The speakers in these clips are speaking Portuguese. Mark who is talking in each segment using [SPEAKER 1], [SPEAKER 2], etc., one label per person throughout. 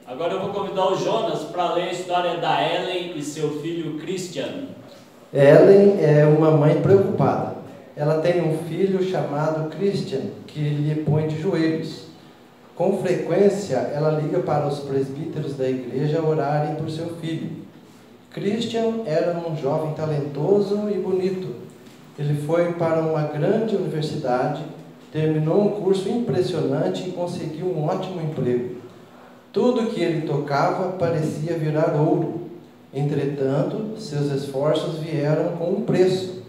[SPEAKER 1] Agora eu vou convidar o Jonas para ler a história da Ellen e seu filho Christian.
[SPEAKER 2] Ellen é uma mãe preocupada. Ela tem um filho chamado Christian, que lhe põe de joelhos. Com frequência, ela liga para os presbíteros da igreja orarem por seu filho. Christian era um jovem talentoso e bonito. Ele foi para uma grande universidade, terminou um curso impressionante e conseguiu um ótimo emprego. Tudo que ele tocava parecia virar ouro. Entretanto, seus esforços vieram com um preço.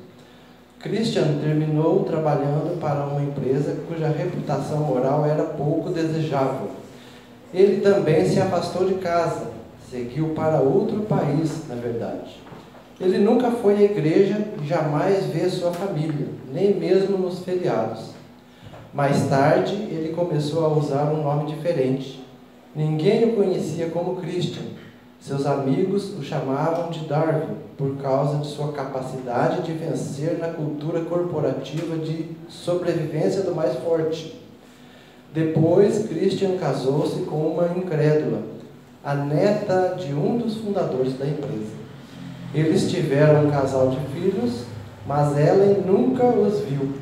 [SPEAKER 2] Christian terminou trabalhando para uma empresa cuja reputação moral era pouco desejável. Ele também se afastou de casa, seguiu para outro país, na verdade. Ele nunca foi à igreja e jamais vê sua família, nem mesmo nos feriados. Mais tarde, ele começou a usar um nome diferente. Ninguém o conhecia como Christian. Seus amigos o chamavam de Darwin, por causa de sua capacidade de vencer na cultura corporativa de sobrevivência do mais forte. Depois, Christian casou-se com uma incrédula, a neta de um dos fundadores da empresa. Eles tiveram um casal de filhos, mas Ellen nunca os viu.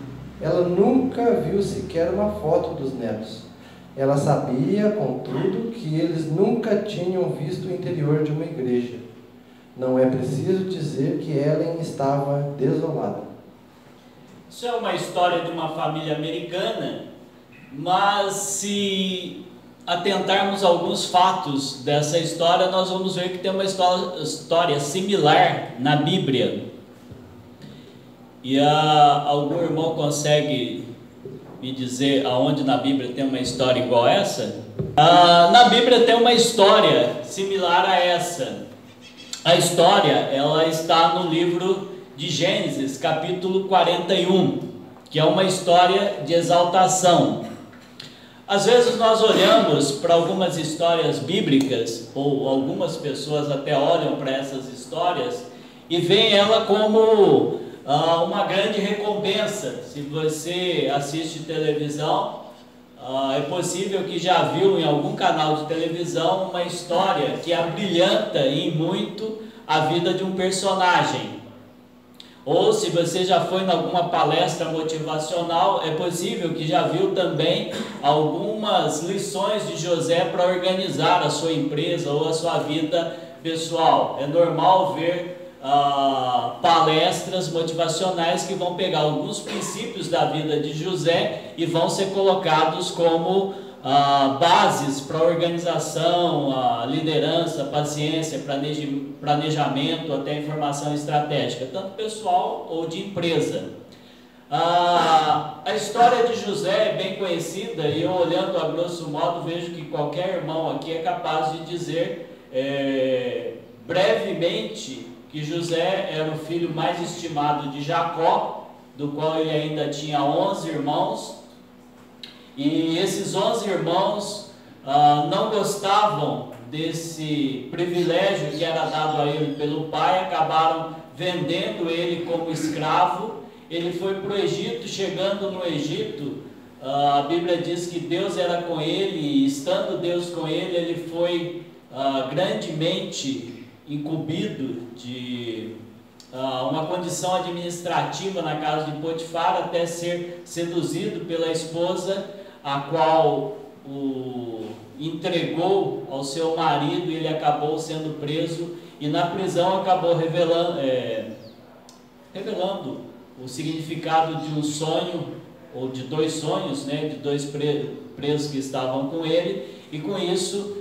[SPEAKER 2] Ela nunca viu sequer uma foto dos netos. Ela sabia, contudo, que eles nunca tinham visto o interior de uma igreja. Não é preciso dizer que Ellen estava desolada.
[SPEAKER 1] Isso é uma história de uma família americana, mas se atentarmos a alguns fatos dessa história, nós vamos ver que tem uma história similar na Bíblia. E algum irmão consegue me dizer aonde na Bíblia tem uma história igual a essa? Na Bíblia tem uma história similar a essa. A história, ela está no livro de Gênesis, capítulo 41, que é uma história de exaltação. Às vezes nós olhamos para algumas histórias bíblicas, ou algumas pessoas até olham para essas histórias e veem ela como uma grande recompensa. Se você assiste televisão, é possível que já viu em algum canal de televisão uma história que abrilhanta em muito a vida de um personagem. Ou se você já foi em alguma palestra motivacional, é possível que já viu também algumas lições de José para organizar a sua empresa ou a sua vida pessoal. É normal ver palestras motivacionais que vão pegar alguns princípios da vida de José e vão ser colocados como bases para organização, liderança, paciência, planejamento, até informação estratégica, tanto pessoal ou de empresa. A história de José é bem conhecida e eu, olhando a grosso modo, vejo que qualquer irmão aqui é capaz de dizer brevemente que José era o filho mais estimado de Jacó, do qual ele ainda tinha 11 irmãos, e esses 11 irmãos não gostavam desse privilégio que era dado a ele pelo pai, acabaram vendendo ele como escravo. Ele foi para o Egito. Chegando no Egito, a Bíblia diz que Deus era com ele, e estando Deus com ele, ele foi grandemente incumbido de uma condição administrativa na casa de Potifar, até ser seduzido pela esposa, a qual o entregou ao seu marido, e ele acabou sendo preso, e na prisão acabou revelando o significado de um sonho, ou de dois sonhos, de dois presos que estavam com ele, e com isso,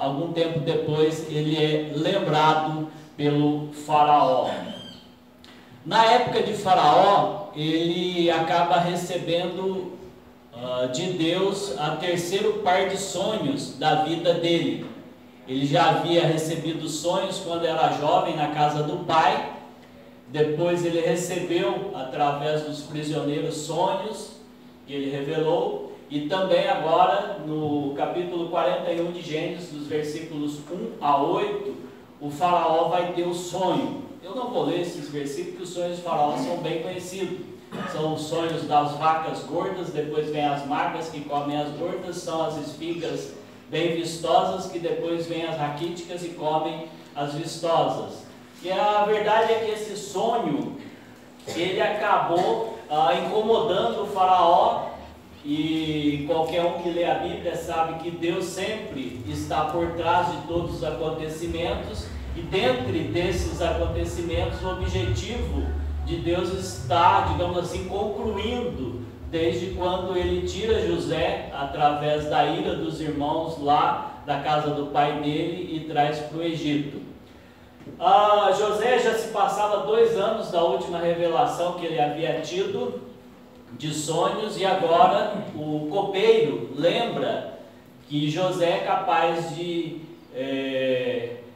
[SPEAKER 1] algum tempo depois, ele é lembrado pelo faraó. Na época de Faraó, ele acaba recebendo de Deus a terceiro par de sonhos da vida dele. Ele já havia recebido sonhos quando era jovem na casa do pai. Depois ele recebeu, através dos prisioneiros, sonhos que ele revelou. E também agora, no capítulo 41 de Gênesis, dos versículos 1 a 8, o faraó vai ter o sonho. Eu não vou ler esses versículos, porque os sonhos de faraó são bem conhecidos. São os sonhos das vacas gordas, depois vem as macas que comem as gordas, são as espigas bem vistosas, que depois vêm as raquíticas e comem as vistosas. E a verdade é que esse sonho, ele acabou incomodando o faraó, e qualquer um que lê a Bíblia sabe que Deus sempre está por trás de todos os acontecimentos, e dentre desses acontecimentos o objetivo de Deus está, digamos assim, concluindo desde quando ele tira José através da ira dos irmãos lá da casa do pai dele e traz para o Egito. José já se passava 2 anos da última revelação que ele havia tido de sonhos, e agora o copeiro lembra que José é capaz de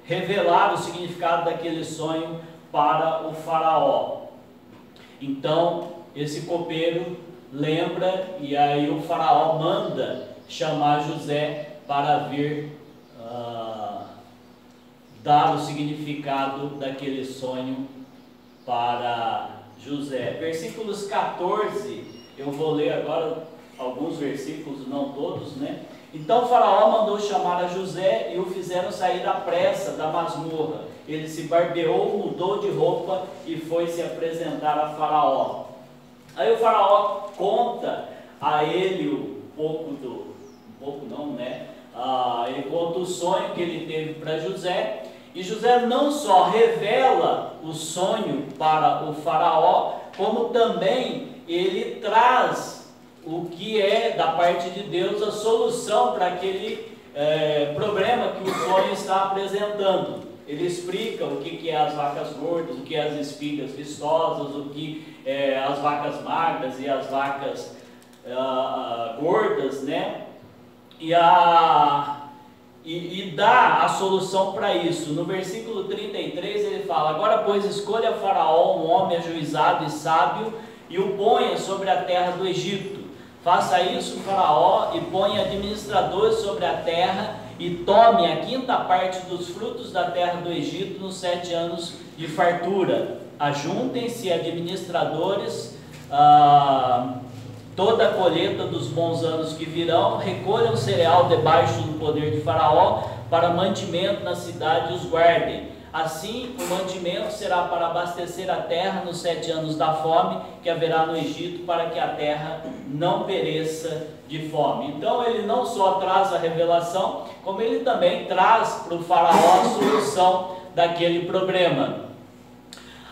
[SPEAKER 1] revelar o significado daquele sonho para o faraó. Então esse copeiro lembra, e aí o faraó manda chamar José para vir dar o significado daquele sonho para José. Versículos 14, eu vou ler agora alguns versículos, não todos, né? Então o faraó mandou chamar a José e o fizeram sair à pressa da masmorra. Ele se barbeou, mudou de roupa e foi se apresentar a faraó. Aí o faraó conta a ele ele conta o sonho que ele teve para José, e José não só revela o sonho para o faraó, como também ele traz o que é da parte de Deus a solução para aquele problema que o sonho está apresentando. Ele explica o que é as vacas gordas, o que é as espigas vistosas, o que é as vacas magras e as vacas gordas, né? E dá a solução para isso. No versículo 33 ele fala: agora pois escolha faraó um homem ajuizado e sábio e o ponha sobre a terra do Egito. Faça isso, faraó, e ponha administradores sobre a terra, e tome a 5ª parte dos frutos da terra do Egito nos 7 anos de fartura. Ajuntem-se administradores, toda a colheita dos bons anos que virão, recolham cereal debaixo do poder de faraó, para mantimento na cidade, e os guardem. Assim, o mantimento será para abastecer a terra nos 7 anos da fome que haverá no Egito, para que a terra não pereça de fome. Então ele não só traz a revelação, como ele também traz para o faraó a solução daquele problema.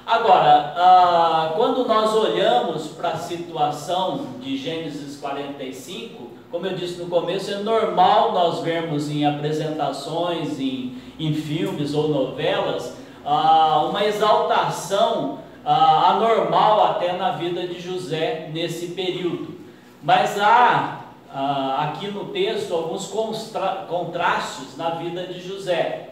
[SPEAKER 1] Agora, quando nós olhamos para a situação de Gênesis 45, como eu disse no começo, é normal nós vermos em apresentações, em filmes ou novelas, uma exaltação anormal até na vida de José nesse período. Mas há aqui no texto alguns contrastes na vida de José.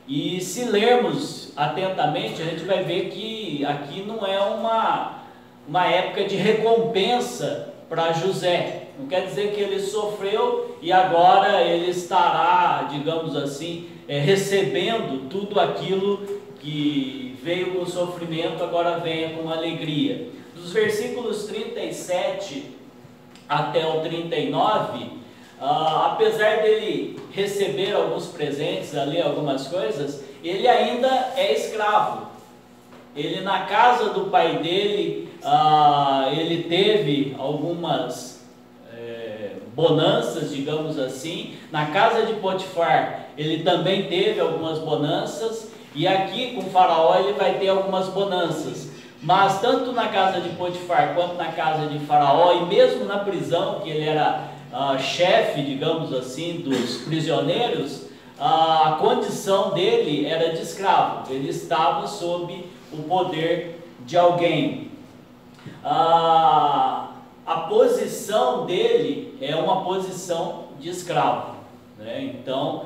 [SPEAKER 1] E se lermos atentamente, a gente vai ver que aqui não é uma época de recompensa para José. Não quer dizer que ele sofreu e agora ele estará, digamos assim, recebendo tudo aquilo que veio com sofrimento, agora venha com alegria. Dos versículos 37 até o 39, apesar dele receber alguns presentes ali, algumas coisas, ele ainda é escravo. Ele, na casa do pai dele, ele teve algumas bonanças, digamos assim. Na casa de Potifar ele também teve algumas bonanças, e aqui com Faraó ele vai ter algumas bonanças. Mas tanto na casa de Potifar quanto na casa de Faraó, e mesmo na prisão, que ele era chefe, digamos assim, dos prisioneiros, a condição dele era de escravo. Ele estava sob o poder de alguém. A posição dele é uma posição de escravo, né? Então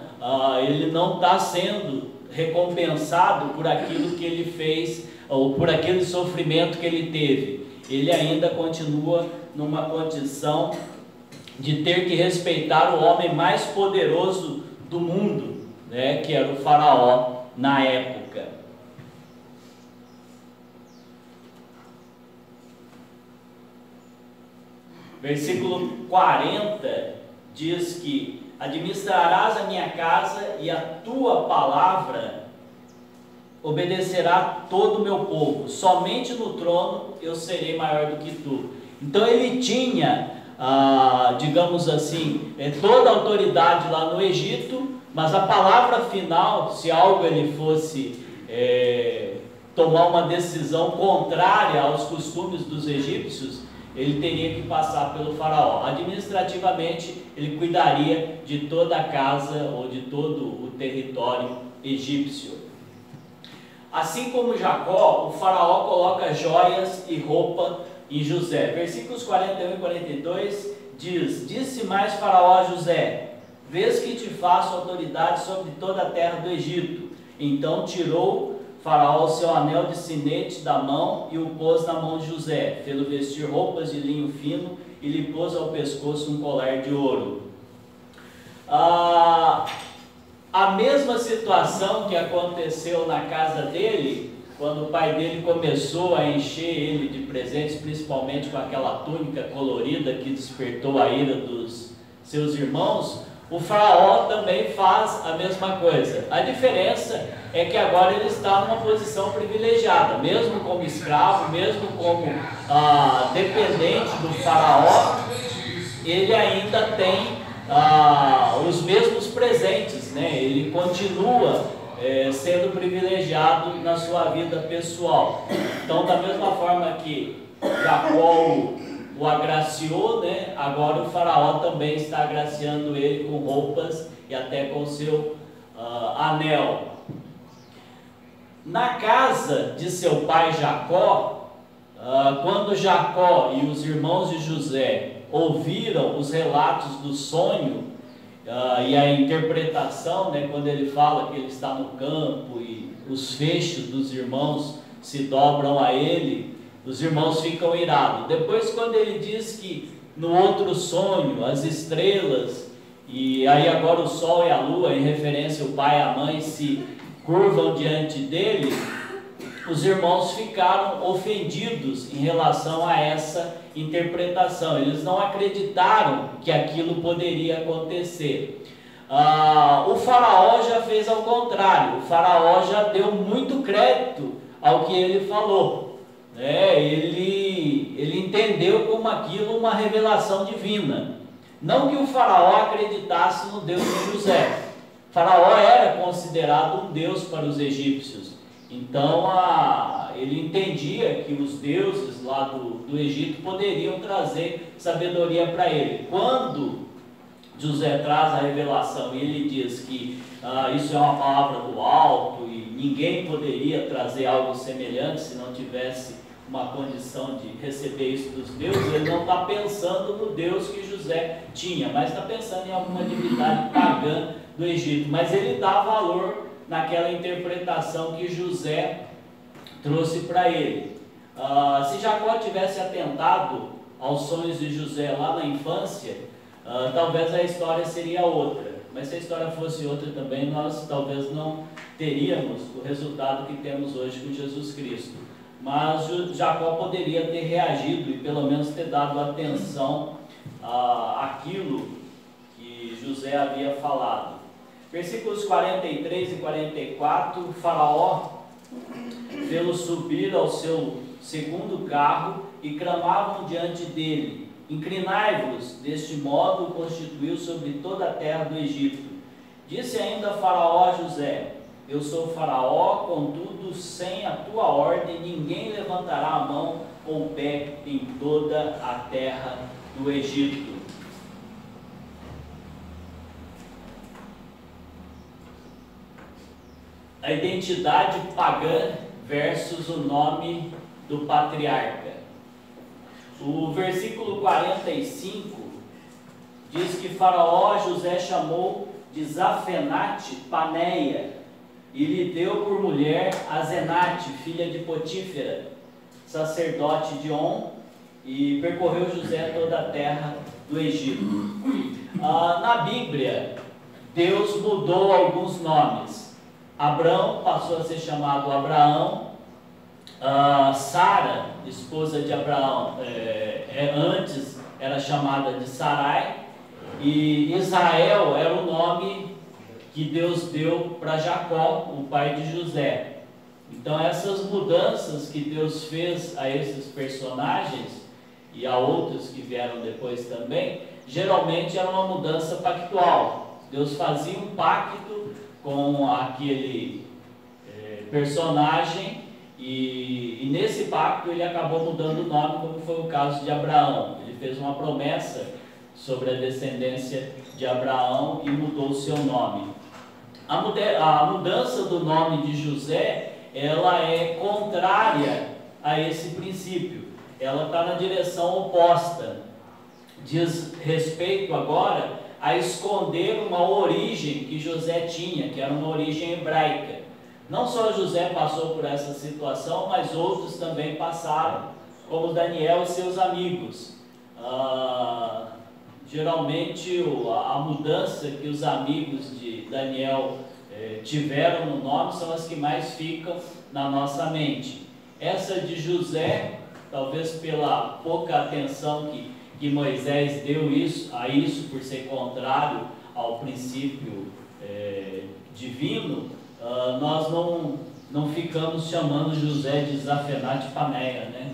[SPEAKER 1] ele não está sendo recompensado por aquilo que ele fez, ou por aquele sofrimento que ele teve. Ele ainda continua numa condição de ter que respeitar o homem mais poderoso do mundo, né, que era o Faraó na época. Versículo 40 diz que administrarás a minha casa e a tua palavra obedecerá todo o meu povo. Somente no trono eu serei maior do que tu. Então ele tinha, digamos assim, toda a autoridade lá no Egito, mas a palavra final, se algo ele fosse tomar uma decisão contrária aos costumes dos egípcios, ele teria que passar pelo faraó. Administrativamente, ele cuidaria de toda a casa ou de todo o território egípcio. Assim como Jacó, o faraó coloca joias e roupa em José. Versículos 41 e 42 diz: Disse mais faraó a José: Vês que te faço autoridade sobre toda a terra do Egito. Então tirou faraó o seu anel de sinete da mão e o pôs na mão de José. Fê-lo vestir roupas de linho fino e lhe pôs ao pescoço um colar de ouro. A mesma situação que aconteceu na casa dele, quando o pai dele começou a encher ele de presentes, principalmente com aquela túnica colorida que despertou a ira dos seus irmãos, o faraó também faz a mesma coisa. A diferença é que agora ele está numa posição privilegiada, mesmo como escravo, mesmo como dependente do faraó, ele ainda tem os mesmos presentes, né? Ele continua sendo privilegiado na sua vida pessoal. Então, da mesma forma que Jacó o agraciou, né? Agora o faraó também está agraciando ele com roupas e até com seu anel. Na casa de seu pai Jacó, quando Jacó e os irmãos de José ouviram os relatos do sonho e a interpretação, né, quando ele fala que ele está no campo e os fechos dos irmãos se dobram a ele, os irmãos ficam irados. Depois, quando ele diz que no outro sonho as estrelas e aí agora o sol e a lua, em referência ao pai e a mãe, se curvam diante dele, os irmãos ficaram ofendidos em relação a essa interpretação. Eles não acreditaram que aquilo poderia acontecer. O faraó já fez ao contrário. O faraó já deu muito crédito ao que ele falou. Ele entendeu como aquilo uma revelação divina. Não que o faraó acreditasse no Deus de José. O faraó era considerado um Deus para os egípcios. Então, ele entendia que os deuses lá do Egito poderiam trazer sabedoria para ele. Quando José traz a revelação e ele diz que isso é uma palavra do alto e ninguém poderia trazer algo semelhante se não tivesse uma condição de receber isso dos deuses, ele não está pensando no Deus que José tinha, mas está pensando em alguma divindade pagã do Egito. Mas ele dá valor naquela interpretação que José trouxe para ele. Se Jacó tivesse atentado aos sonhos de José lá na infância, talvez a história seria outra. Mas se a história fosse outra também, nós talvez não teríamos o resultado que temos hoje com Jesus Cristo. Mas Jacó poderia ter reagido e pelo menos ter dado atenção àquilo que José havia falado. Versículos 43 e 44, o faraó fê-lo subir ao seu segundo carro e clamavam diante dele: inclinai-vos. Deste modo o constituiu sobre toda a terra do Egito. Disse ainda faraó a José: eu sou faraó, contudo sem a tua ordem ninguém levantará a mão ou o pé em toda a terra do Egito. A identidade pagã versus o nome do patriarca. O versículo 45 diz que faraó José chamou de Zafenate Paneia e lhe deu por mulher a Zenate, filha de Potífera, sacerdote de On, e percorreu José toda a terra do Egito. Na Bíblia, Deus mudou alguns nomes. Abrão passou a ser chamado Abraão. Sara, esposa de Abraão, antes era chamada de Sarai. E Israel era o nome que Deus deu para Jacó, o pai de José. Então essas mudanças que Deus fez a esses personagens e a outros que vieram depois também, geralmente era uma mudança pactual. Deus fazia um pacto com aquele personagem e nesse pacto ele acabou mudando o nome, como foi o caso de Abraão. Ele fez uma promessa sobre a descendência de Abraão e mudou o seu nome. A mudança do nome de José, ela é contrária a esse princípio. Ela está na direção oposta. Diz respeito agora a esconder uma origem que José tinha, que era uma origem hebraica. Não só José passou por essa situação, mas outros também passaram, como Daniel e seus amigos. Geralmente a mudança que os amigos de Daniel tiveram no nome são as que mais ficam na nossa mente. Essa de José, talvez pela pouca atenção que Moisés deu a isso por ser contrário ao princípio divino, nós não ficamos chamando José de Zafenate Paneia, né?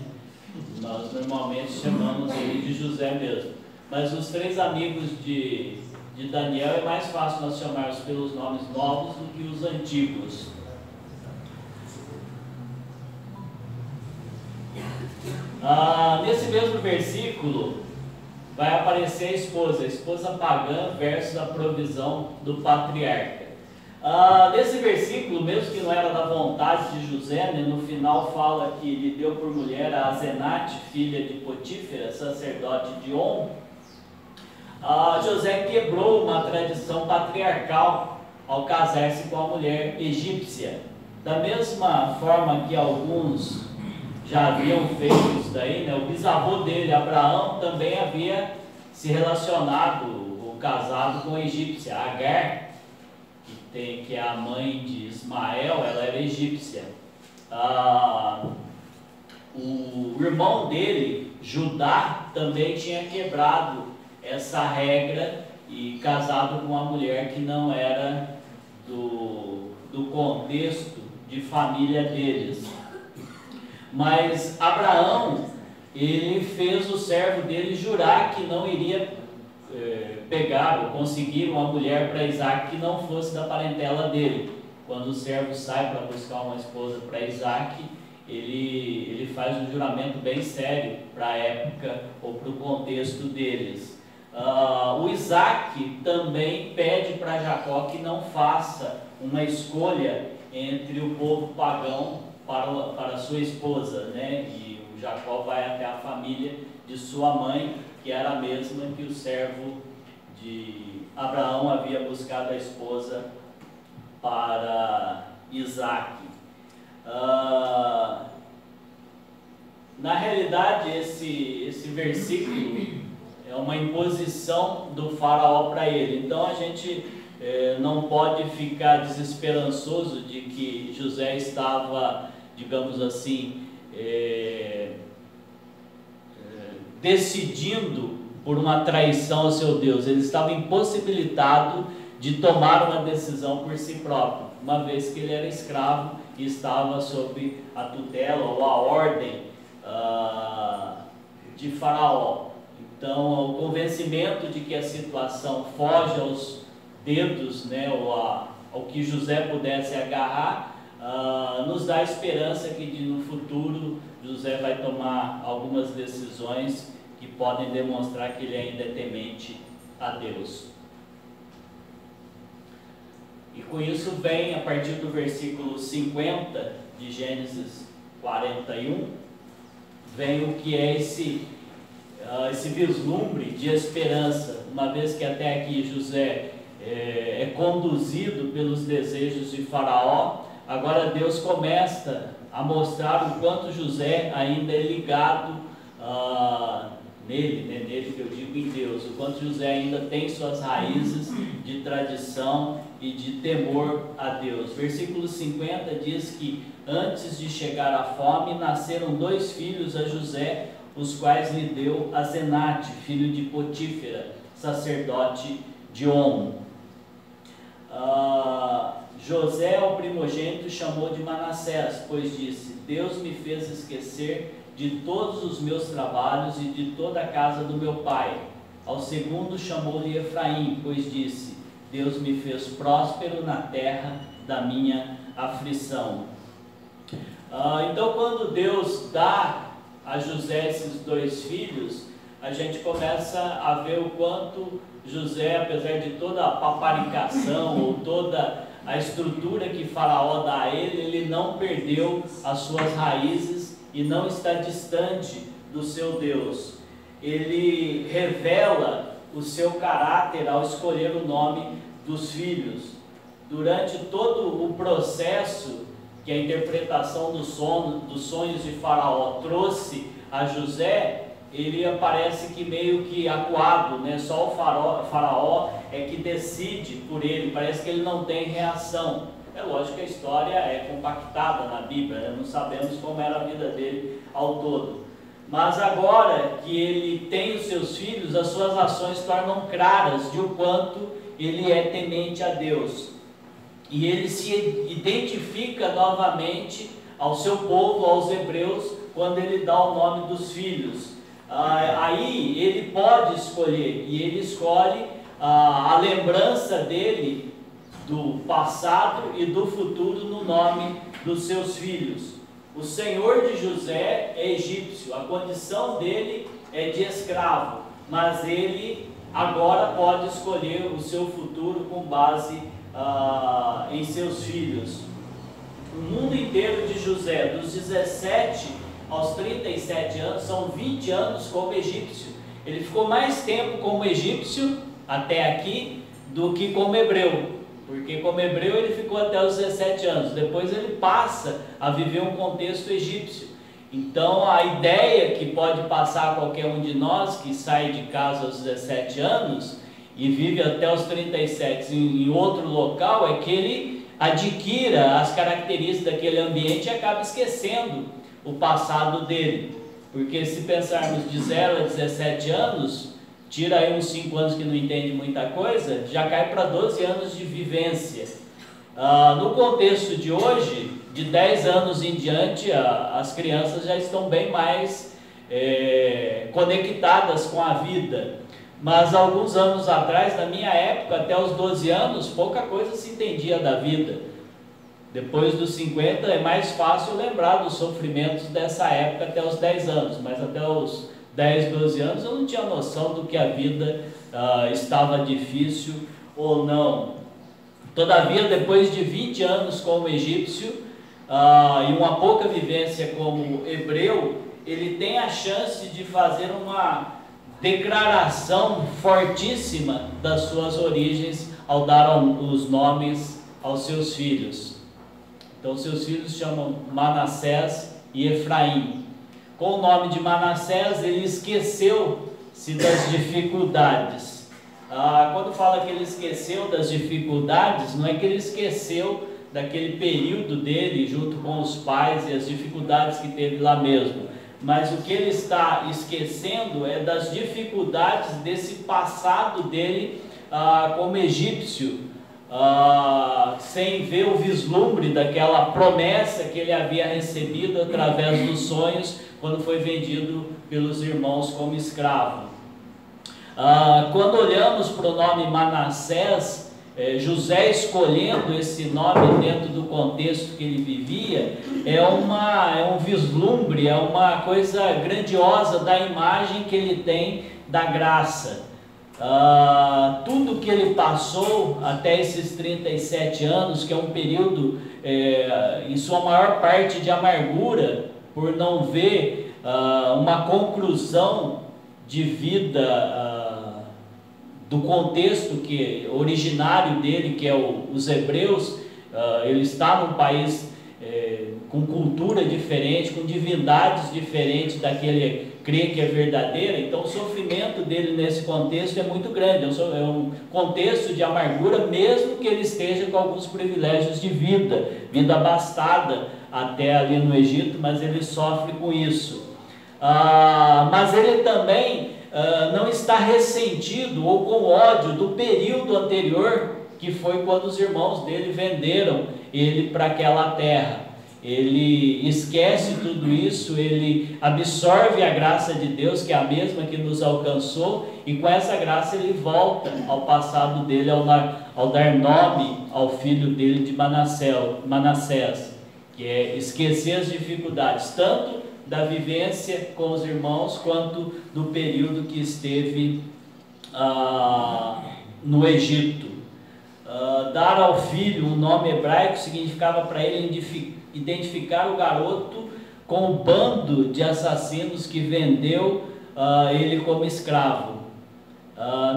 [SPEAKER 1] Nós normalmente chamamos ele de José mesmo. Mas os três amigos de Daniel é mais fácil nós chamarmos pelos nomes novos do que os antigos. Nesse mesmo versículo vai aparecer a esposa pagã versus a provisão do patriarca. Nesse versículo, mesmo que não era da vontade de José, né, no final fala que ele deu por mulher a Asenate, filha de Potífera, sacerdote de On. José quebrou uma tradição patriarcal ao casar-se com a mulher egípcia. Da mesma forma que alguns já haviam feito isso daí, né? O bisavô dele, Abraão, também havia se relacionado ou casado com a egípcia. Agar, que é a mãe de Ismael, ela era egípcia. O irmão dele, Judá, também tinha quebrado essa regra e casado com uma mulher que não era do contexto de família deles. Mas Abraão, ele fez o servo dele jurar que não iria pegar ou conseguir uma mulher para Isaac que não fosse da parentela dele. Quando o servo sai para buscar uma esposa para Isaac, ele faz um juramento bem sério para a época ou para o contexto deles. O Isaac também pede para Jacó que não faça uma escolha entre o povo pagão para sua esposa, né? E o Jacó vai até a família de sua mãe, que era a mesma que o servo de Abraão havia buscado a esposa para Isaac. Na realidade, esse versículo é uma imposição do faraó para ele. Então a gente não pode ficar desesperançoso de que José estava, digamos assim, decidindo por uma traição ao seu Deus. Ele estava impossibilitado de tomar uma decisão por si próprio, uma vez que ele era escravo e estava sob a tutela ou a ordem de Faraó. Então, o convencimento de que a situação foge aos dedos, né, ou ao que José pudesse agarrar, nos dá esperança que no futuro José vai tomar algumas decisões que podem demonstrar que ele ainda é temente a Deus. E com isso vem, a partir do versículo 50 de Gênesis 41, vem o que é esse vislumbre de esperança, uma vez que até aqui José é conduzido pelos desejos de Faraó. Agora Deus começa a mostrar o quanto José ainda é ligado nele, né? Nele que eu digo em Deus, o quanto José ainda tem suas raízes de tradição e de temor a Deus. Versículo 50 diz que antes de chegar a fome, nasceram 2 filhos a José, os quais lhe deu Asenate, filho de Potífera, sacerdote de On. José, o primogênito, chamou de Manassés, pois disse: Deus me fez esquecer de todos os meus trabalhos e de toda a casa do meu pai. Ao segundo chamou-lhe Efraim, pois disse: Deus me fez próspero na terra da minha aflição. Então, quando Deus dá a José esses dois filhos, a gente começa a ver o quanto José, apesar de toda a paparicação ou toda a estrutura que Faraó dá a ele não perdeu as suas raízes e não está distante do seu Deus. Ele revela o seu caráter ao escolher o nome dos filhos. Durante todo o processo que a interpretação dos sonhos de Faraó trouxe a José, ele aparece que meio que acuado, né? Só o Faraó é que decide por ele, parece que ele não tem reação. É lógico que a história é compactada na Bíblia, né? Não sabemos como era a vida dele ao todo. Mas agora que ele tem os seus filhos, as suas ações tornam claras de o quanto ele é temente a Deus. E ele se identifica novamente ao seu povo, aos hebreus, quando ele dá o nome dos filhos. Aí ele pode escolher, e ele escolhe a lembrança dele do passado e do futuro no nome dos seus filhos. O senhor de José é egípcio, a condição dele é de escravo, mas ele agora pode escolher o seu futuro com base em seus filhos. O mundo inteiro de José, dos 17 aos 37 anos, são 20 anos como egípcio. Ele ficou mais tempo como egípcio até aqui do que como hebreu, porque como hebreu ele ficou até os 17 anos, depois ele passa a viver um contexto egípcio. Então a ideia que pode passar a qualquer um de nós que sai de casa aos 17 anos e vive até os 37 em outro local é que ele adquira as características daquele ambiente e acaba esquecendo o passado dele, porque se pensarmos de 0 a 17 anos, tira aí uns 5 anos que não entende muita coisa, já cai para 12 anos de vivência. No contexto de hoje, de 10 anos em diante, as crianças já estão bem mais conectadas com a vida. Mas alguns anos atrás, na minha época, até os 12 anos, pouca coisa se entendia da vida. Depois dos 50 é mais fácil lembrar dos sofrimentos dessa época até os 10 anos, mas até os 10, 12 anos eu não tinha noção do que a vida estava difícil ou não. Todavia, depois de 20 anos como egípcio e uma pouca vivência como hebreu, ele tem a chance de fazer uma declaração fortíssima das suas origens ao dar os nomes aos seus filhos. Então seus filhos chamam Manassés e Efraim. Com o nome de Manassés, ele esqueceu-se das dificuldades. Quando fala que ele esqueceu das dificuldades, não é que ele esqueceu daquele período dele junto com os pais e as dificuldades que teve lá mesmo. Mas o que ele está esquecendo é das dificuldades desse passado dele como egípcio, sem ver o vislumbre daquela promessa que ele havia recebido através dos sonhos quando foi vendido pelos irmãos como escravo. Quando olhamos para o nome Manassés, José escolhendo esse nome dentro do contexto que ele vivia, é um vislumbre, é uma coisa grandiosa da imagem que ele tem da graça. Tudo que ele passou até esses 37 anos, que é um período em sua maior parte de amargura, por não ver uma conclusão de vida do contexto originário dele, que é os hebreus. Ele está num país com cultura diferente, com divindades diferentes da que ele crê que é verdadeira. Então o sofrimento dele nesse contexto é muito grande, é um contexto de amargura, mesmo que ele esteja com alguns privilégios de vida abastada até ali no Egito, mas ele sofre com isso. mas ele também não está ressentido ou com ódio do período anterior, que foi quando os irmãos dele venderam ele para aquela terra. Ele esquece tudo isso, ele absorve a graça de Deus, que é a mesma que nos alcançou, e com essa graça ele volta ao passado dele, ao dar nome ao filho dele de Manassés, que é esquecer as dificuldades, tanto da vivência com os irmãos, quanto do período que esteve no Egito. Dar ao filho um nome hebraico significava para ele identificar o garoto com o bando de assassinos que vendeu ele como escravo.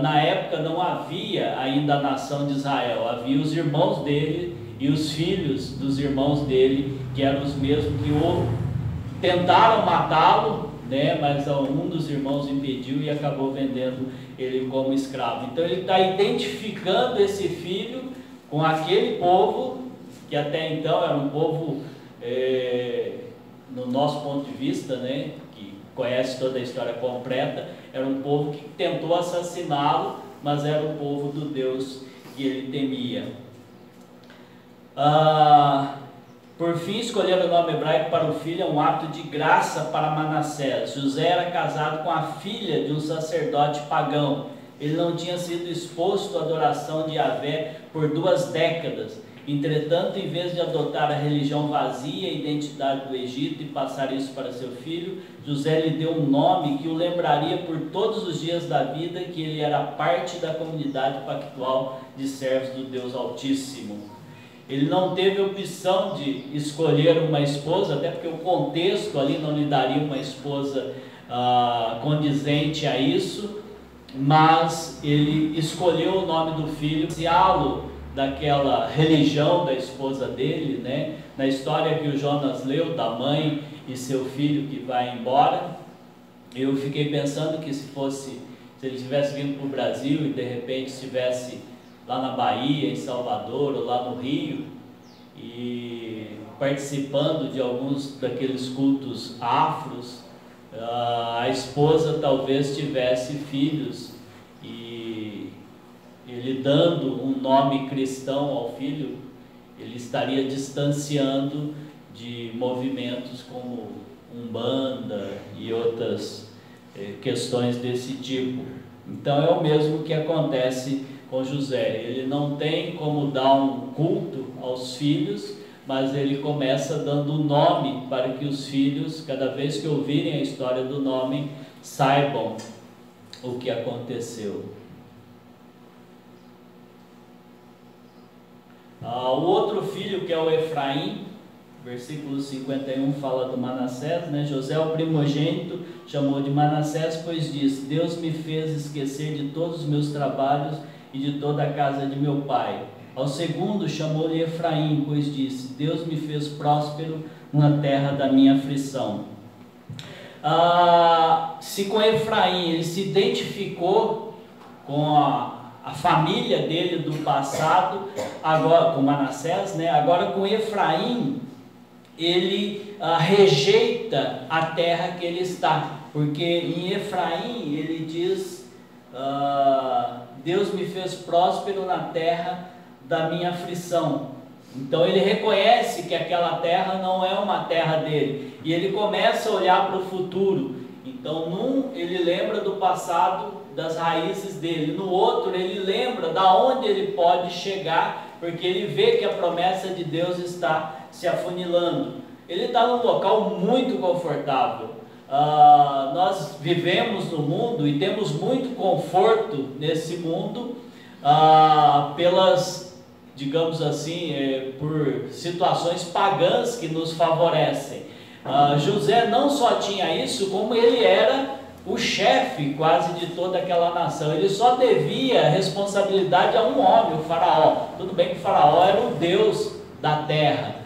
[SPEAKER 1] Na época não havia ainda a nação de Israel, havia os irmãos dele e os filhos dos irmãos dele, que eram os mesmos que tentaram matá-lo, né, mas um dos irmãos impediu e acabou vendendo ele como escravo. Então ele está identificando esse filho com aquele povo, que até então era um povo, no nosso ponto de vista, né, que conhece toda a história completa, era um povo que tentou assassiná-lo, mas era o povo do Deus que ele temia. Por fim, escolher o nome hebraico para o filho é um ato de graça para Manassés. José era casado com a filha de um sacerdote pagão. Ele não tinha sido exposto à adoração de Yahvé por 2 décadas. Entretanto, em vez de adotar a religião vazia e identidade do Egito e passar isso para seu filho, José lhe deu um nome que o lembraria por todos os dias da vida que ele era parte da comunidade pactual de servos do Deus Altíssimo. Ele não teve opção de escolher uma esposa, até porque o contexto ali não lhe daria uma esposa condizente a isso, mas ele escolheu o nome do filho, baseá-lo daquela religião da esposa dele, né? Na história que o Jonas leu, da mãe e seu filho que vai embora, eu fiquei pensando que se ele tivesse vindo para o Brasil e de repente estivesse lá na Bahia, em Salvador, ou lá no Rio, e participando de alguns daqueles cultos afros, a esposa talvez tivesse filhos, e ele dando um nome cristão ao filho, ele estaria distanciando de movimentos como Umbanda e outras questões desse tipo. Então é o mesmo que acontece com José. Ele não tem como dar um culto aos filhos, mas ele começa dando o nome para que os filhos, cada vez que ouvirem a história do nome, saibam o que aconteceu. O outro filho, que é o Efraim, versículo 51 fala do Manassés, né? José, o primogênito, chamou de Manassés, pois disse: Deus me fez esquecer de todos os meus trabalhos e de toda a casa de meu pai. Ao segundo chamou-lhe Efraim, pois disse: Deus me fez próspero na terra da minha aflição. Se com Efraim ele se identificou com a família dele do passado, agora com Manassés, né? Agora com Efraim ele rejeita a terra que ele está, porque em Efraim ele diz: Deus me fez próspero na terra da minha aflição. Então ele reconhece que aquela terra não é uma terra dele, e ele começa a olhar para o futuro. Então num ele lembra do passado, das raízes dele, no outro ele lembra da onde ele pode chegar, porque ele vê que a promessa de Deus está se afunilando. Ele está num local muito confortável. Nós vivemos no mundo e temos muito conforto nesse mundo, pelas, digamos assim, por situações pagãs que nos favorecem. José não só tinha isso, como ele era o chefe quase de toda aquela nação. Ele só devia responsabilidade a um homem, o faraó. Tudo bem que o faraó era o Deus da terra,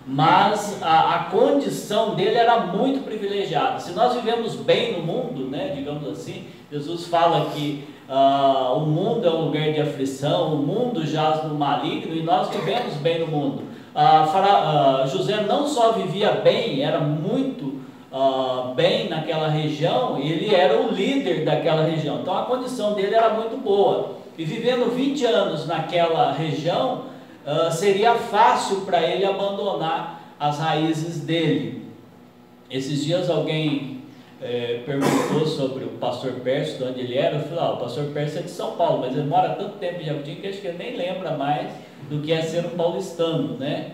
[SPEAKER 1] mas a condição dele era muito privilegiada. Se nós vivemos bem no mundo, né, digamos assim, Jesus fala que o mundo é um lugar de aflição, o mundo jaz no maligno, e nós vivemos bem no mundo. José não só vivia bem, era muito bem naquela região, ele era o líder daquela região, então a condição dele era muito boa, e vivendo 20 anos naquela região, seria fácil para ele abandonar as raízes dele. Esses dias alguém perguntou sobre o pastor Pércio, de onde ele era. Eu falei, o pastor Pércio é de São Paulo, mas ele mora tanto tempo em Jacutinga que acho que ele nem lembra mais do que é ser um paulistano, né?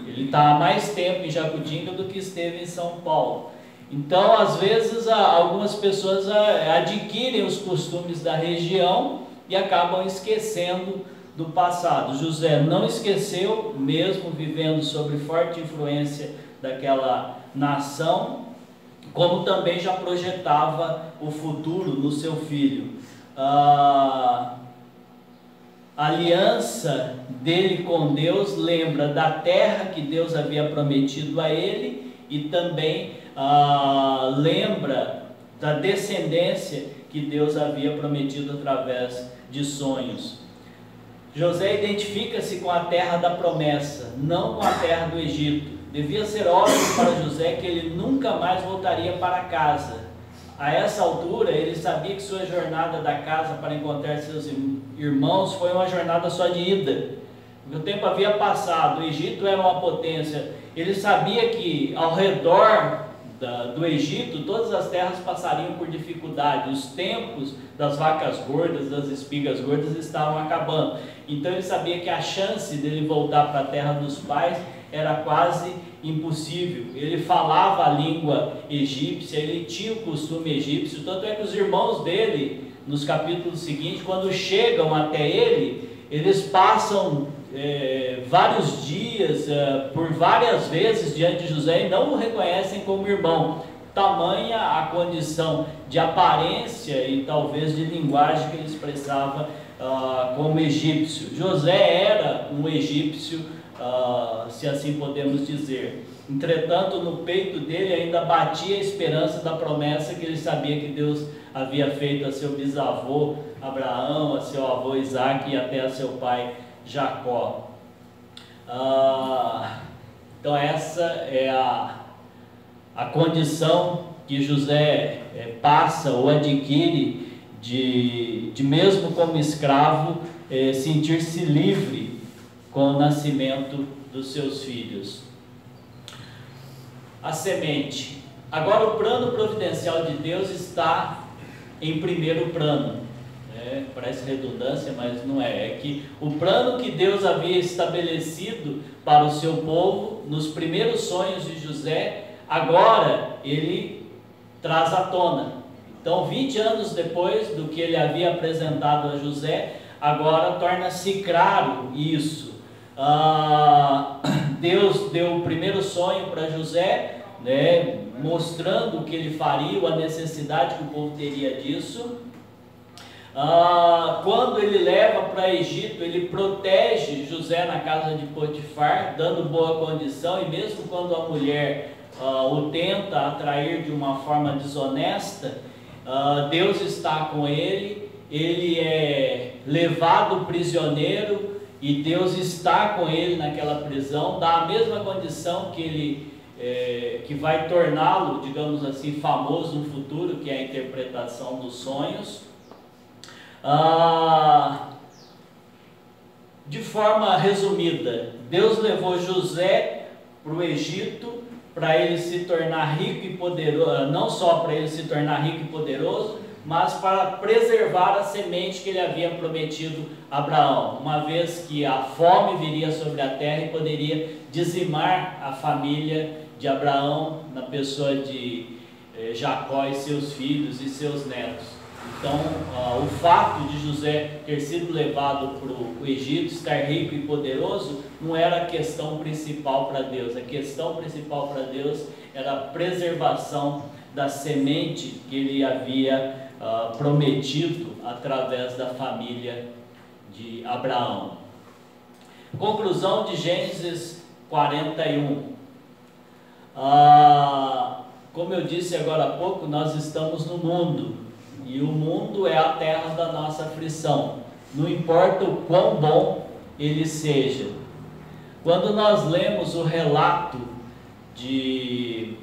[SPEAKER 1] Ele está há mais tempo em Jacutinga do que esteve em São Paulo. Então, às vezes, algumas pessoas adquirem os costumes da região e acabam esquecendo do passado. José não esqueceu, mesmo vivendo sob forte influência daquela nação, como também já projetava o futuro no seu filho. A aliança dele com Deus lembra da terra que Deus havia prometido a ele, e também lembra da descendência que Deus havia prometido através de sonhos. José identifica-se com a terra da promessa, não com a terra do Egito. Devia ser óbvio para José que ele nunca mais voltaria para casa. A essa altura, ele sabia que sua jornada da casa para encontrar seus irmãos foi uma jornada só de ida. O tempo havia passado, o Egito era uma potência. Ele sabia que ao redor do Egito, todas as terras passariam por dificuldade. Os tempos das vacas gordas, das espigas gordas estavam acabando. Então ele sabia que a chance dele voltar para a terra dos pais era quase impossível. Ele falava a língua egípcia, ele tinha o costume egípcio, tanto é que os irmãos dele, nos capítulos seguintes, quando chegam até ele, eles passam vários dias, por várias vezes diante de José, e não o reconhecem como irmão. Tamanha a condição de aparência e talvez de linguagem que ele expressava como egípcio. José era um egípcio, se assim podemos dizer. Entretanto, no peito dele ainda batia a esperança da promessa que ele sabia que Deus havia feito a seu bisavô Abraão, a seu avô Isaac e até a seu pai Jacó. Então essa é a condição que José passa ou adquire de mesmo como escravo, sentir-se livre com o nascimento dos seus filhos. A semente. Agora o plano providencial de Deus está em primeiro plano. Parece redundância, mas não é. É que o plano que Deus havia estabelecido para o seu povo, nos primeiros sonhos de José, agora ele traz à tona. Então, 20 anos depois do que ele havia apresentado a José, agora torna-se claro isso. Deus deu o primeiro sonho para José, mostrando o que ele faria, a necessidade que o povo teria disso. Quando ele leva para Egito, ele protege José na casa de Potifar, dando boa condição, e mesmo quando a mulher o tenta atrair de uma forma desonesta, Deus está com ele, ele é levado prisioneiro e Deus está com ele naquela prisão, dá a mesma condição que ele que vai torná-lo, digamos assim, famoso no futuro, que é a interpretação dos sonhos. De forma resumida, Deus levou José para o Egito para ele se tornar rico e poderoso, não só para ele se tornar rico e poderoso, mas para preservar a semente que ele havia prometido a Abraão, uma vez que a fome viria sobre a terra e poderia dizimar a família de Abraão na pessoa de Jacó e seus filhos e seus netos. Então, o fato de José ter sido levado para o Egito, estar rico e poderoso, não era a questão principal para Deus. A questão principal para Deus era a preservação da semente que ele havia prometido através da família de Abraão. Conclusão de Gênesis 41. Como eu disse agora há pouco, nós estamos no mundo. E o mundo é a terra da nossa aflição, não importa o quão bom ele seja. Quando nós lemos o relato de...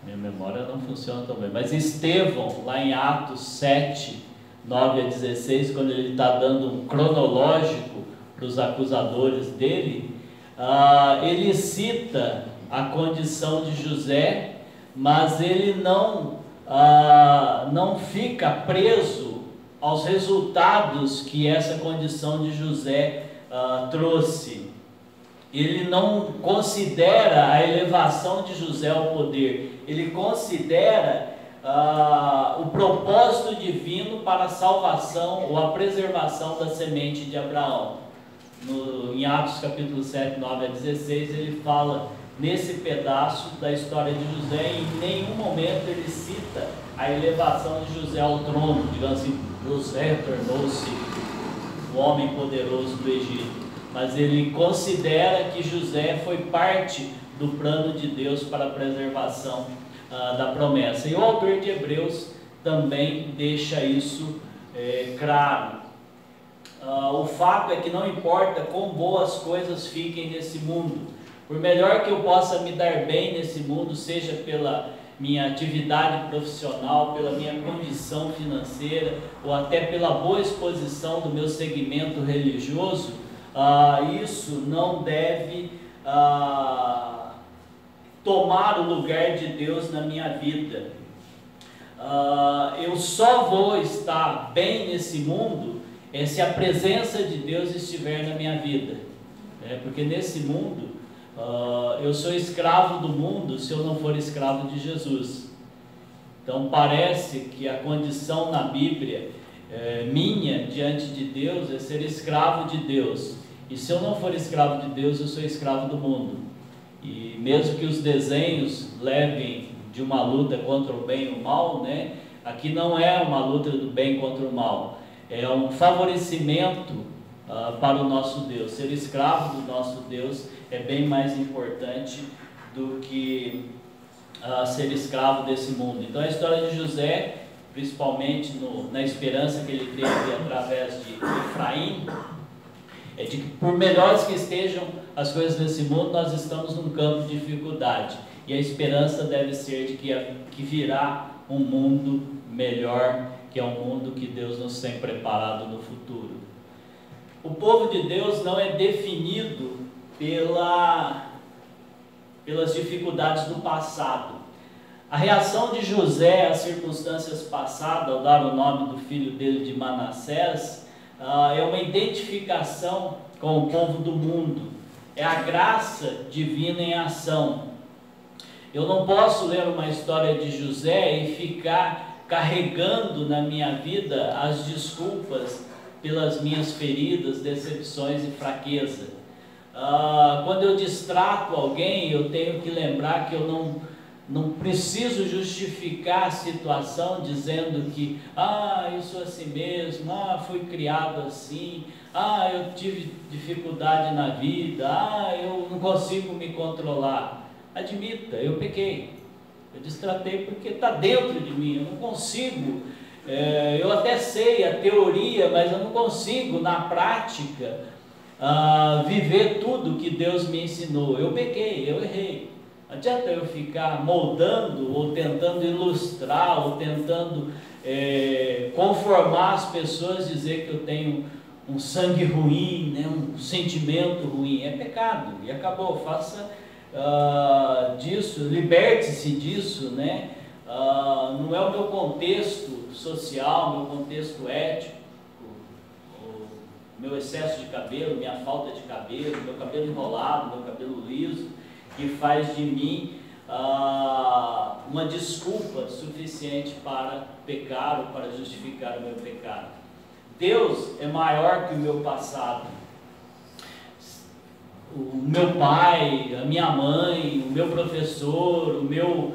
[SPEAKER 1] Minha memória não funciona tão bem, mas Estevão, lá em Atos 7, 9 a 16, quando ele está dando um cronológico para os acusadores dele, ele cita a condição de José, mas ele não fica preso aos resultados que essa condição de José trouxe. Ele não considera a elevação de José ao poder, ele considera o propósito divino para a salvação ou a preservação da semente de Abraão. Em Atos capítulo 7, 9 a 16, ele fala nesse pedaço da história de José, e em nenhum momento ele cita a elevação de José ao trono, digamos assim, José tornou-se o homem poderoso do Egito, mas ele considera que José foi parte do plano de Deus para a preservação da promessa. E o autor de Hebreus também deixa isso claro. O fato é que não importa quão boas coisas fiquem nesse mundo, por melhor que eu possa me dar bem nesse mundo, seja pela minha atividade profissional, pela minha condição financeira, ou até pela boa exposição do meu segmento religioso, isso não deve tomar o lugar de Deus na minha vida. Eu só vou estar bem nesse mundo se a presença de Deus estiver na minha vida, porque nesse mundo eu sou escravo do mundo se eu não for escravo de Jesus. Então parece que a condição na Bíblia minha diante de Deus é ser escravo de Deus, e se eu não for escravo de Deus, eu sou escravo do mundo. E mesmo que os desenhos levem de uma luta contra o bem e o mal, aqui não é uma luta do bem contra o mal, é um favorecimento para o nosso Deus. Ser escravo do nosso Deus é bem mais importante do que ser escravo desse mundo. Então a história de José, principalmente na esperança que ele teve através de Efraim, é de que por melhores que estejam as coisas nesse mundo, nós estamos num campo de dificuldade, e a esperança deve ser de que virá um mundo melhor, que é um mundo que Deus nos tem preparado no futuro. O povo de Deus não é definido pelas dificuldades do passado. A reação de José às circunstâncias passadas, ao dar o nome do filho dele de Manassés, é uma identificação com o povo do mundo, é a graça divina em ação. Eu não posso ler uma história de José e ficar carregando na minha vida as desculpas pelas minhas feridas, decepções e fraqueza. Quando eu distrato alguém, eu tenho que lembrar que eu não preciso justificar a situação dizendo que eu sou assim mesmo, fui criado assim, eu tive dificuldade na vida, eu não consigo me controlar. Admita, eu pequei, eu distratei porque está dentro de mim, eu não consigo, eu até sei a teoria, mas eu não consigo na prática viver tudo que Deus me ensinou. Eu pequei, eu errei. Não adianta eu ficar moldando, ou tentando ilustrar, ou tentando conformar as pessoas, dizer que eu tenho um sangue ruim, um sentimento ruim. É pecado, e acabou. Faça disso, liberte-se disso, não é o meu contexto social, meu contexto ético, o meu excesso de cabelo, minha falta de cabelo, meu cabelo enrolado, meu cabelo liso, que faz de mim uma desculpa suficiente para pecar ou para justificar o meu pecado. Deus é maior que o meu passado. O meu pai, a minha mãe, o meu professor, o meu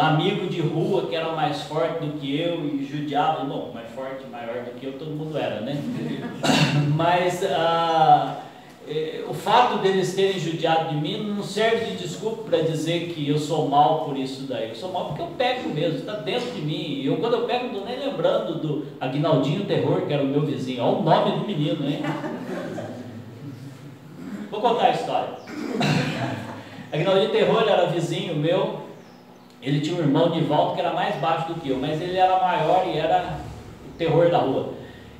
[SPEAKER 1] amigo de rua que era mais forte do que eu e judiava, bom, mais forte, maior do que eu, todo mundo era, Mas o fato deles terem judiado de mim não serve de desculpa para dizer que eu sou mal por isso daí. Eu sou mal porque eu peco mesmo, está dentro de mim. Eu, quando eu peco, não estou nem lembrando do Aguinaldinho Terror, que era o meu vizinho. Olha o nome do menino, hein? Vou contar a história. Aguinaldinho Terror era vizinho meu, ele tinha um irmão Nivaldo que era mais baixo do que eu, mas ele era maior e era o terror da rua.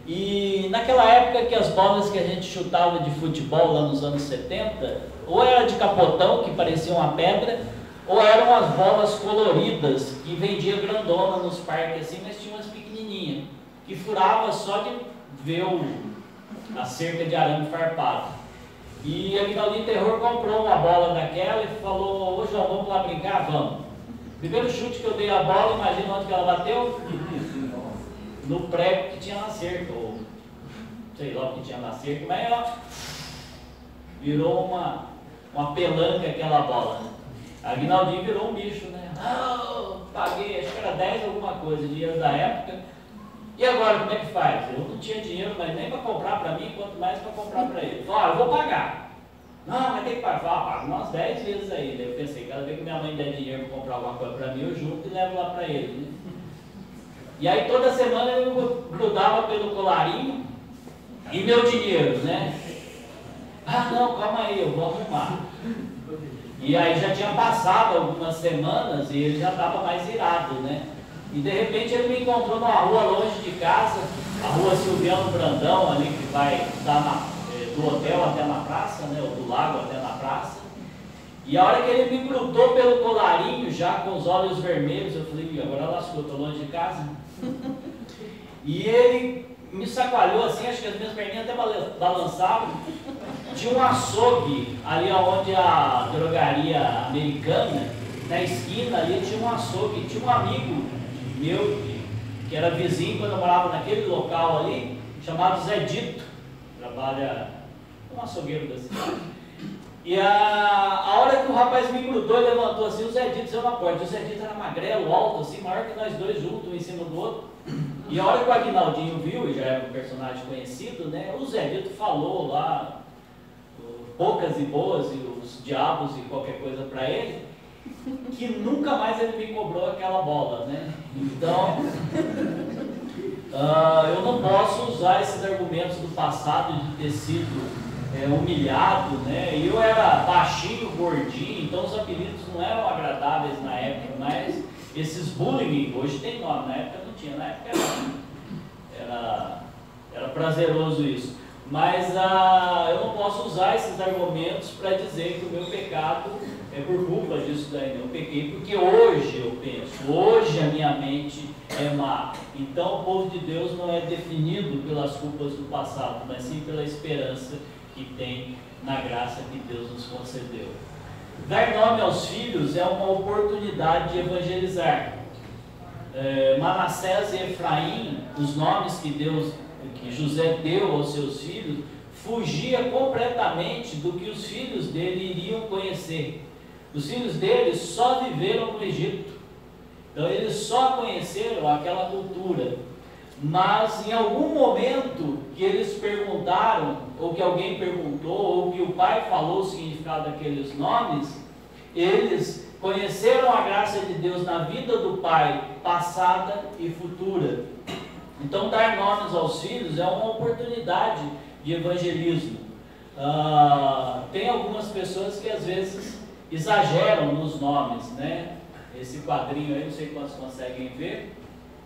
[SPEAKER 1] E naquela época que as bolas que a gente chutava de futebol lá nos anos 70, ou era de capotão, que parecia uma pedra, ou eram as bolas coloridas, que vendia grandona nos parques assim, mas tinha umas pequenininhas, que furava só de ver a cerca de arame farpado. E Aguinaldinho Terror comprou uma bola daquela e falou: ô João, vamos lá brincar? Vamos. Primeiro chute que eu dei a bola, imagina onde que ela bateu? No prego que tinha na cerca, ou sei lá o que tinha na cerca, mas ela virou uma pelanca aquela bola. Aguinaldinho virou um bicho, né? Não, paguei, acho que era 10 alguma coisa, dinheiro da época. E agora, como é que faz? Eu não tinha dinheiro, mas nem para comprar para mim, quanto mais para comprar para ele. Falei: eu vou pagar. Não, mas tem que pagar. Pago umas 10 vezes aí. Daí eu pensei, cada vez que minha mãe der dinheiro para comprar alguma coisa para mim, eu junto e levo lá para ele, né? E aí toda semana eu grudava pelo colarinho e meu dinheiro, né? Ah, não, calma aí, eu vou arrumar. E aí já tinha passado algumas semanas e ele já estava mais irado, né? E de repente ele me encontrou numa rua longe de casa, a rua Silviano Brandão, ali que vai do hotel até na praça, né? Ou do lago até na praça. E a hora que ele me grudou pelo colarinho, já com os olhos vermelhos, eu falei: agora lascou, estou longe de casa. E ele me sacoalhou assim, acho que as minhas perninhas até balançavam. Tinha um açougue ali onde a drogaria americana, na esquina ali tinha um açougue. Tinha um amigo meu que era vizinho quando eu morava naquele local ali, chamado Zé Dito, trabalha como açougueiro da cidade. E a hora que o rapaz me grudou e levantou assim, o Zé Dito saiu na porta. O Zé Dito era magrelo, alto, assim, maior que nós dois juntos, um em cima do outro. E a hora que o Aguinaldinho viu, e já era um personagem conhecido, né, o Zé Dito falou lá poucas e boas e os diabos e qualquer coisa para ele, que nunca mais ele me cobrou aquela bola, né? Então, eu não posso usar esses argumentos do passado de ter sido humilhado, né? Eu era baixinho, gordinho, então os apelidos não eram agradáveis na época, mas esses bullying, hoje tem nome, na época não tinha, na época era prazeroso isso. Mas eu não posso usar esses argumentos para dizer que o meu pecado é por culpa disso daí. Eu pequei porque hoje eu penso, hoje a minha mente é má. Então o povo de Deus não é definido pelas culpas do passado, mas sim pela esperança que tem na graça que Deus nos concedeu. Dar nome aos filhos é uma oportunidade de evangelizar. Manassés e Efraim, os nomes que José deu aos seus filhos, fugia completamente do que os filhos dele iriam conhecer. Os filhos dele só viveram no Egito, então eles só conheceram aquela cultura. Mas em algum momento que eles perguntaram, ou que alguém perguntou, ou que o pai falou o significado daqueles nomes, eles conheceram a graça de Deus na vida do pai, passada e futura. Então dar nomes aos filhos é uma oportunidade de evangelismo. Tem algumas pessoas que às vezes exageram nos nomes, né? Esse quadrinho aí, não sei quantos conseguem ver,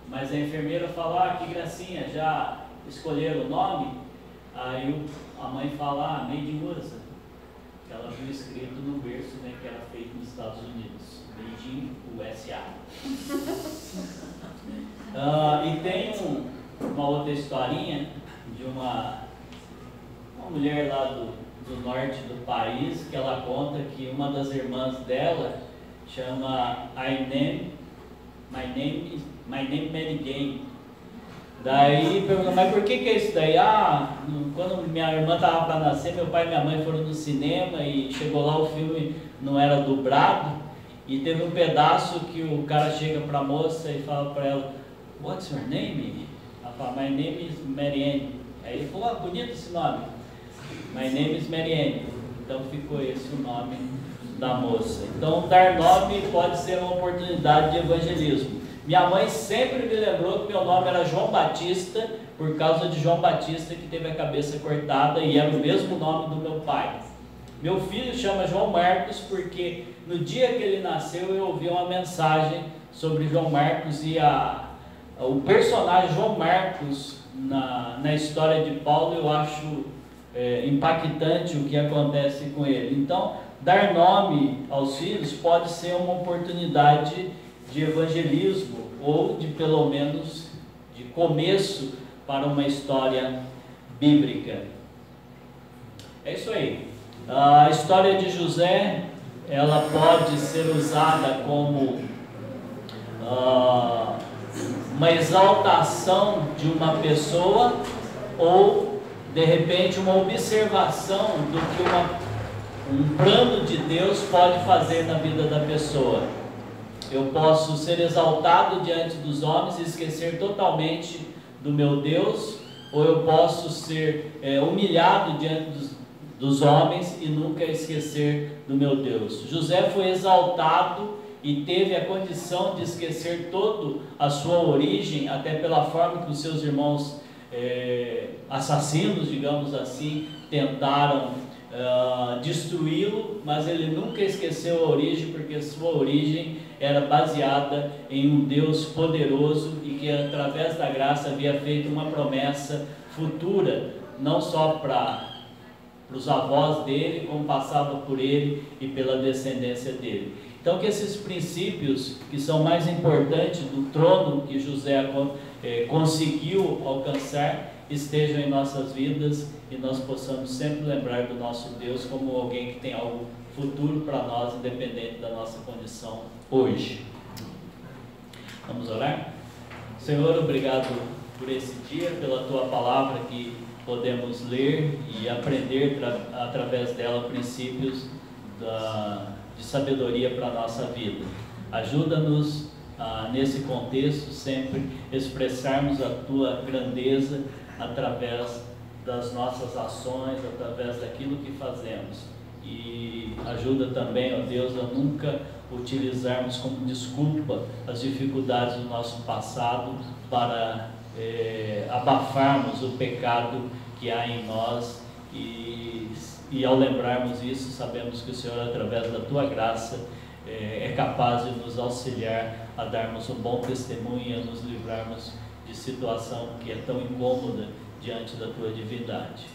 [SPEAKER 1] mas a enfermeira fala: que gracinha, já escolheram o nome? Aí a mãe fala: made in USA, que ela viu escrito no berço, né, que era feito nos Estados Unidos, made in USA. E tem uma outra historinha de uma mulher lá do norte do país, que ela conta que uma das irmãs dela chama My name Mary Jane. Daí perguntou: mas por que é isso daí? Quando minha irmã estava para nascer, meu pai e minha mãe foram no cinema e chegou lá, o filme não era dublado, e teve um pedaço que o cara chega para a moça e fala para ela: What's your name? Ela fala: My name is Marianne. Aí ele falou: bonito esse nome, My name is Marianne. Então ficou esse o nome da moça. Então dar nome pode ser uma oportunidade de evangelismo. Minha mãe sempre me lembrou que meu nome era João Batista, por causa de João Batista, que teve a cabeça cortada, e era o mesmo nome do meu pai. Meu filho chama João Marcos porque no dia que ele nasceu eu ouvi uma mensagem sobre João Marcos e o personagem João Marcos na história de Paulo, eu acho impactante o que acontece com ele. Então, dar nome aos filhos pode ser uma oportunidade de evangelismo ou de, pelo menos, de começo para uma história bíblica. É isso aí. A história de José, ela pode ser usada como uma exaltação de uma pessoa ou, de repente, uma observação do que um plano de Deus pode fazer na vida da pessoa. Eu posso ser exaltado diante dos homens e esquecer totalmente do meu Deus, ou eu posso ser humilhado diante dos homens e nunca esquecer do meu Deus. José foi exaltado e teve a condição de esquecer toda a sua origem, até pela forma que os seus irmãos assassinos, digamos assim, tentaram destruí-lo, mas ele nunca esqueceu a origem, porque sua origem era baseada em um Deus poderoso e que através da graça havia feito uma promessa futura, não só para os avós dele, como passava por ele e pela descendência dele. Então que esses princípios que são mais importantes do trono que José conseguiu alcançar estejam em nossas vidas e nós possamos sempre lembrar do nosso Deus como alguém que tem algo futuro para nós, independente da nossa condição hoje. Vamos orar? Senhor, obrigado por esse dia, pela Tua palavra que podemos ler e aprender através dela princípios de sabedoria para a nossa vida. Ajuda-nos nesse contexto sempre expressarmos a Tua grandeza através das nossas ações, através daquilo que fazemos. E ajuda também, ó Deus, a nunca utilizarmos como desculpa as dificuldades do nosso passado para abafarmos o pecado que há em nós e ao lembrarmos isso, sabemos que o Senhor, através da Tua graça, é capaz de nos auxiliar a darmos um bom testemunho e a nos livrarmos de situação que é tão incômoda diante da Tua divindade.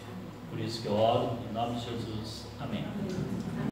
[SPEAKER 1] Por isso que eu oro, em nome de Jesus. Amém.